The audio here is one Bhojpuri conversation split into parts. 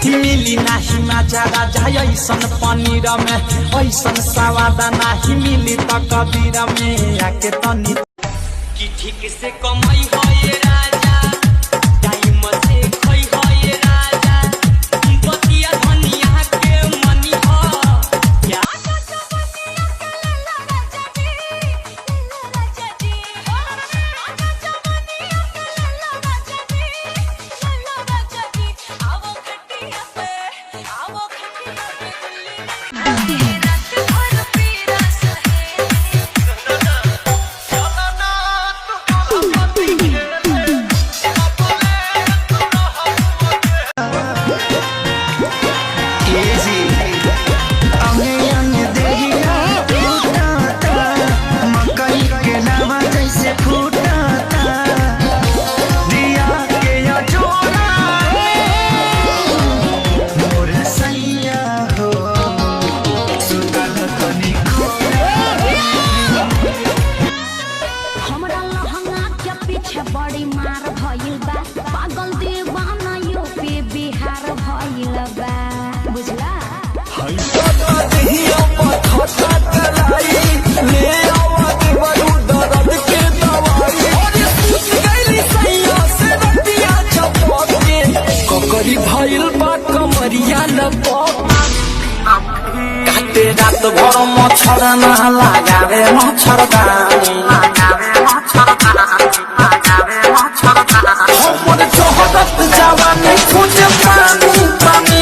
मिली नाही मजा राजा ऐसन पनीर में ऐसन स्वाद नहीं मिली त कबीर में आके तनी कि ठीक से कमाई हो ये राजा टाइम से खोई हो ये राजा बतिया धनिया के मनी हो क्या बड़ी मार भइल बा पागल दीवाना यूपी बिहार भइल बा बुझला ककरी भइल बा कमरिया काटे रात भर मच्छर न लगावे मच्छरदानी हमर जोहरत जवानी खोजे पानी पानी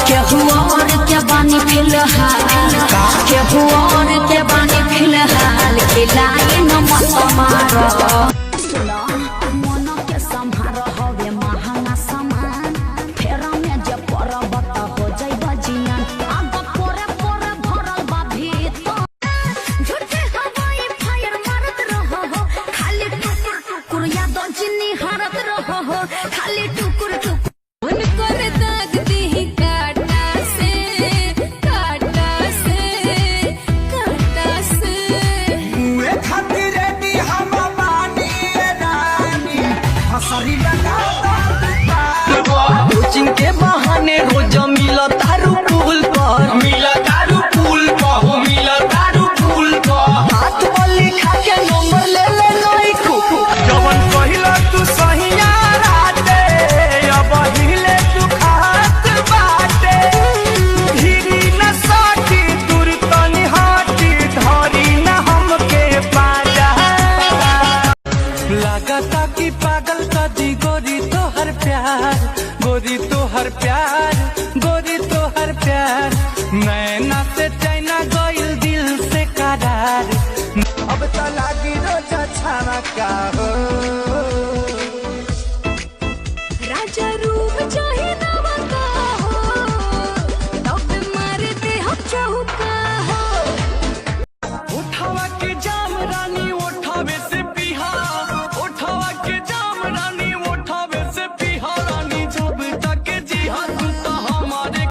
केहू और के बानी फिलहाल केहू और के बानी फिलहाल खिलाए न मत मारो मन के संभार हवे महंगा सामान फेरा में जब परबत हो जाइब जियान आग पोरे पोरे भरल बा भीतर झूठे हवाई फायर मारत रहो हो खाली टुकुर टुकुर याद जिन्नी हारत रहो हो खाली टुकुर टुकुर मन करे दाग दी काटा से काटा से काटा से मुए खातिर रेडी हम बानी रानी हसरी लगा कोचिंग के बहाने रोज मिला तारू पुल पर हो मिला तारू पुल पर हाथ वाली खा के नंबर ले ले नहीं को जवन पहिला तू सहिया राते अब हिले तू खात बाटे धीरी न साटी दूर तनी हाटी धरी न हमके पाजा लागता कि पागल कदी गोरी तो हर प्यार गोरी तो हर प्यार गोरी तो हर प्यार नैना से चैना गइल दिल से करार अब तो लागी रोजा छाना का हो